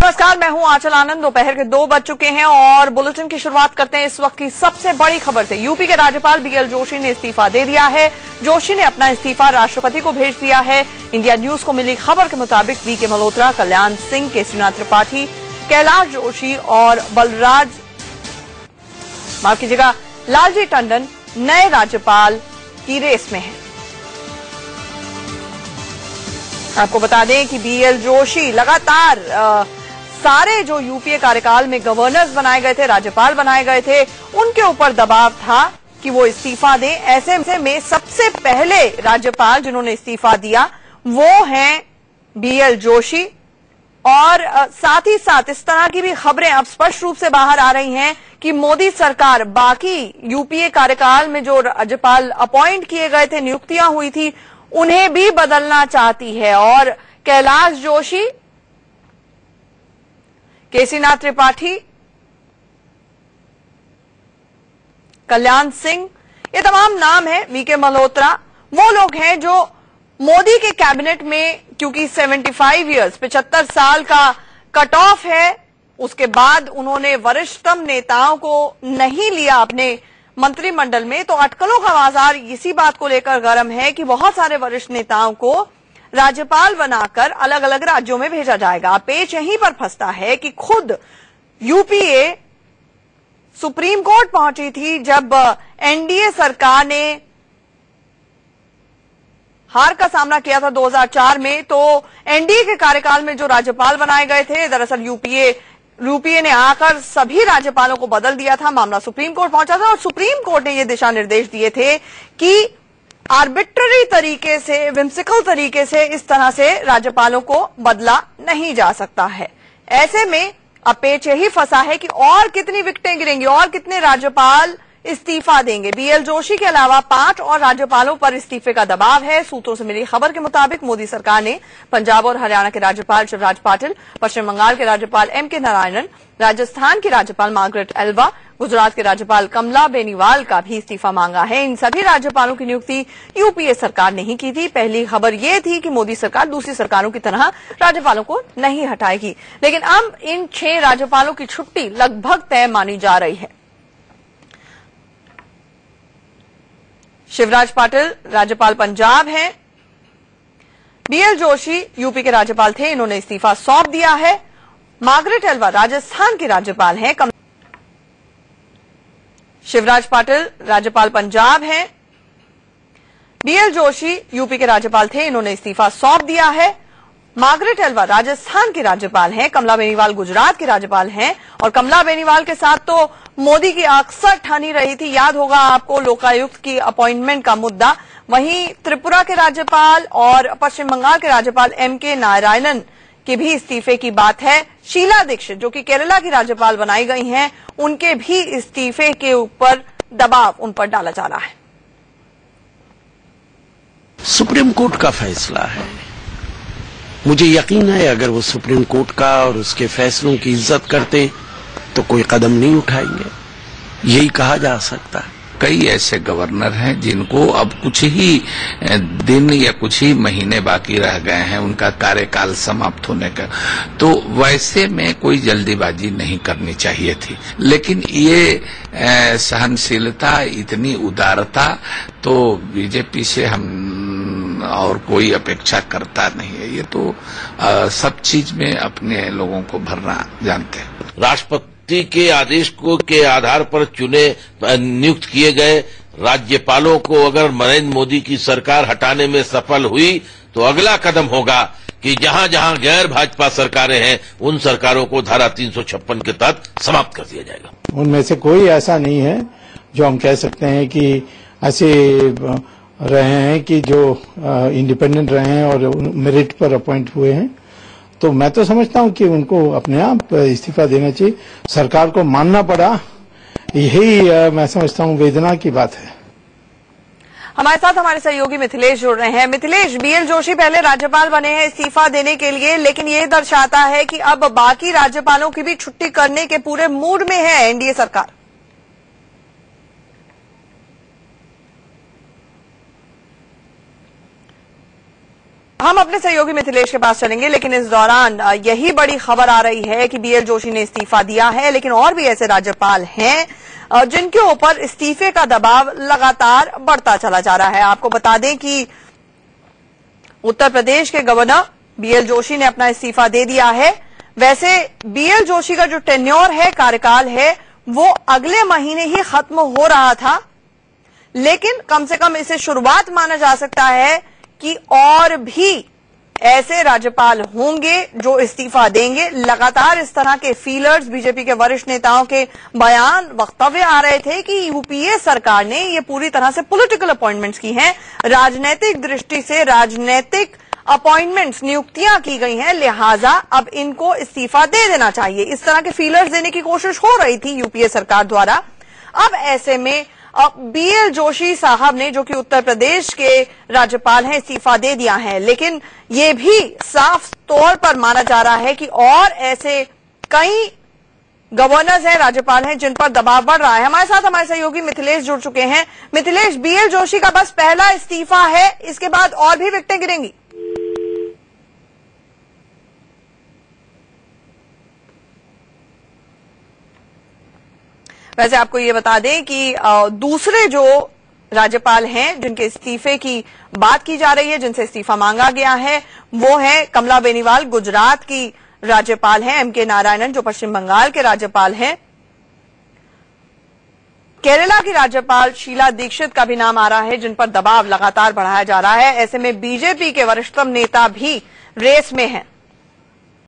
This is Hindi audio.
नमस्कार, मैं हूं आंचल आनंद। दोपहर के 2 बज चुके हैं और बुलेटिन की शुरुआत करते हैं इस वक्त की सबसे बड़ी खबर से। यूपी के राज्यपाल बीएल जोशी ने इस्तीफा दे दिया है। जोशी ने अपना इस्तीफा राष्ट्रपति को भेज दिया है। इंडिया न्यूज को मिली खबर के मुताबिक वीके मल्होत्रा, कल्याण सिंह, केसरीनाथ त्रिपाठी, कैलाश जोशी और लालजी टंडन नए राज्यपाल की रेस में हैं। आपको बता दें कि बीएल जोशी लगातार सारे जो यूपीए कार्यकाल में गवर्नर्स बनाए गए थे, राज्यपाल बनाए गए थे, उनके ऊपर दबाव था कि वो इस्तीफा दें। ऐसे में सबसे पहले राज्यपाल जिन्होंने इस्तीफा दिया वो हैं बीएल जोशी। और साथ ही साथ इस तरह की भी खबरें अब स्पष्ट रूप से बाहर आ रही हैं कि मोदी सरकार बाकी यूपीए कार्यकाल में जो राज्यपाल अपॉइंट किए गए थे, नियुक्तियां हुई थी, उन्हें भी बदलना चाहती है। और कैलाश जोशी, केसरीनाथ त्रिपाठी, कल्याण सिंह, ये तमाम नाम है, वीके मल्होत्रा, वो लोग हैं जो मोदी के कैबिनेट में, क्योंकि 75 ईयर्स 75 साल का कट ऑफ है, उसके बाद उन्होंने वरिष्ठतम नेताओं को नहीं लिया अपने मंत्रिमंडल में, तो अटकलों का बाजार इसी बात को लेकर गर्म है कि बहुत सारे वरिष्ठ नेताओं को राज्यपाल बनाकर अलग अलग राज्यों में भेजा जाएगा। पेच यहीं पर फंसता है कि खुद यूपीए सुप्रीम कोर्ट पहुंची थी जब एनडीए सरकार ने हार का सामना किया था 2004 में। तो एनडीए के कार्यकाल में जो राज्यपाल बनाए गए थे, दरअसल यूपीए ने आकर सभी राज्यपालों को बदल दिया था। मामला सुप्रीम कोर्ट पहुंचा था और सुप्रीम कोर्ट ने ये दिशा निर्देश दिए थे कि आर्बिट्ररी तरीके से, विम्सिकल तरीके से इस तरह से राज्यपालों को बदला नहीं जा सकता है। ऐसे में अब पेच यही फंसा है कि और कितनी विकेटें गिरेंगी और कितने राज्यपाल इस्तीफा देंगे। बीएल जोशी के अलावा 5 और राज्यपालों पर इस्तीफे का दबाव है। सूत्रों से मिली खबर के मुताबिक मोदी सरकार ने पंजाब और हरियाणा के राज्यपाल शिवराज पाटिल, पश्चिम बंगाल के राज्यपाल एमके नारायणन, राजस्थान की राज्यपाल मार्गरेट एल्वा, गुजरात के राज्यपाल कमला बेनीवाल का भी इस्तीफा मांगा है। इन सभी राज्यपालों की नियुक्ति यूपीए सरकार नहीं की थी। पहली खबर यह थी कि मोदी सरकार दूसरी सरकारों की तरह राज्यपालों को नहीं हटाएगी, लेकिन अब इन 6 राज्यपालों की छुट्टी लगभग तय मानी जा रही है। शिवराज पाटिल राज्यपाल पंजाब हैं। बीएल जोशी यूपी के राज्यपाल थे, इन्होंने इस्तीफा सौंप दिया है। मार्गरेट एल्वा राजस्थान के राज्यपाल हैं। शिवराज पाटिल राज्यपाल पंजाब हैं। बीएल जोशी यूपी के राज्यपाल थे, इन्होंने इस्तीफा सौंप दिया है। मार्गरेट एल्वा राजस्थान के राज्यपाल हैं। कमला बेनीवाल गुजरात के राज्यपाल हैं। और कमला बेनीवाल के साथ तो मोदी की अक्सर ठानी रही थी, याद होगा आपको लोकायुक्त की अपॉइंटमेंट का मुद्दा। वहीं त्रिपुरा के राज्यपाल और पश्चिम बंगाल के राज्यपाल एमके नारायणन के भी इस्तीफे की बात है। शीला दीक्षित जो कि केरला की राज्यपाल बनाई गई हैं, उनके भी इस्तीफे के ऊपर दबाव उन पर डाला जा रहा है। सुप्रीम कोर्ट का फैसला है, मुझे यकीन है अगर वो सुप्रीम कोर्ट का और उसके फैसलों की इज्जत करते तो कोई कदम नहीं उठाएंगे, यही कहा जा सकता है। कई ऐसे गवर्नर हैं जिनको अब कुछ ही दिन या कुछ ही महीने बाकी रह गए हैं उनका कार्यकाल समाप्त होने का, तो वैसे में कोई जल्दीबाजी नहीं करनी चाहिए थी। लेकिन ये सहनशीलता, इतनी उदारता तो बीजेपी से हम और कोई अपेक्षा करता नहीं है। ये तो सब चीज में अपने लोगों को भरना जानते हैं। राष्ट्रपति के आदेश के आधार पर नियुक्त किए गए राज्यपालों को अगर नरेंद्र मोदी की सरकार हटाने में सफल हुई तो अगला कदम होगा कि जहां जहां गैर भाजपा सरकारें हैं उन सरकारों को धारा 356 के तहत समाप्त कर दिया जाएगा। उनमें से कोई ऐसा नहीं है जो हम कह सकते हैं कि ऐसे रहे हैं कि जो इंडिपेंडेंट रहे हैं और मेरिट पर अपॉइंट हुए हैं। तो मैं तो समझता हूं कि उनको अपने आप इस्तीफा देना चाहिए। सरकार को मानना पड़ा, यही मैं समझता हूं वेदना की बात है। हमारे साथ हमारे सहयोगी मिथिलेश जुड़ रहे हैं। मिथिलेश, बीएल जोशी पहले राज्यपाल बने हैं इस्तीफा देने के लिए, लेकिन ये दर्शाता है कि अब बाकी राज्यपालों की भी छुट्टी करने के पूरे मूड में है एनडीए सरकार। हम अपने सहयोगी मिथिलेश के पास चलेंगे, लेकिन इस दौरान यही बड़ी खबर आ रही है कि बीएल जोशी ने इस्तीफा दिया है, लेकिन और भी ऐसे राज्यपाल हैं जिनके ऊपर इस्तीफे का दबाव लगातार बढ़ता चला जा रहा है। आपको बता दें कि उत्तर प्रदेश के गवर्नर बीएल जोशी ने अपना इस्तीफा दे दिया है। वैसे बीएल जोशी का जो टेन्योर है, कार्यकाल है, वो अगले महीने ही खत्म हो रहा था, लेकिन कम से कम इसे शुरुआत माना जा सकता है कि और भी ऐसे राज्यपाल होंगे जो इस्तीफा देंगे। लगातार इस तरह के फीलर्स, बीजेपी के वरिष्ठ नेताओं के बयान, वक्तव्य आ रहे थे कि यूपीए सरकार ने ये पूरी तरह से पॉलिटिकल अपॉइंटमेंट्स की हैं, राजनीतिक दृष्टि से राजनीतिक अपॉइंटमेंट्स, नियुक्तियां की गई हैं, लिहाजा अब इनको इस्तीफा दे देना चाहिए। इस तरह के फीलर्स देने की कोशिश हो रही थी यूपीए सरकार द्वारा। अब ऐसे में बीएल जोशी साहब ने, जो कि उत्तर प्रदेश के राज्यपाल हैं, इस्तीफा दे दिया है, लेकिन ये भी साफ तौर पर माना जा रहा है कि और ऐसे कई गवर्नर्स हैं, राज्यपाल हैं, जिन पर दबाव बढ़ रहा है। हमारे साथ हमारे सहयोगी मिथिलेश जुड़ चुके हैं। मिथिलेश, बीएल जोशी का बस पहला इस्तीफा है, इसके बाद और भी विकेटें गिरेंगी? वैसे आपको ये बता दें कि दूसरे जो राज्यपाल हैं जिनके इस्तीफे की बात की जा रही है, जिनसे इस्तीफा मांगा गया है, वो है कमला बेनीवाल, गुजरात की राज्यपाल हैं, एमके नारायणन जो पश्चिम बंगाल के राज्यपाल हैं, केरला की राज्यपाल शीला दीक्षित का भी नाम आ रहा है, जिन पर दबाव लगातार बढ़ाया जा रहा है। ऐसे में बीजेपी के वरिष्ठतम नेता भी रेस में हैं।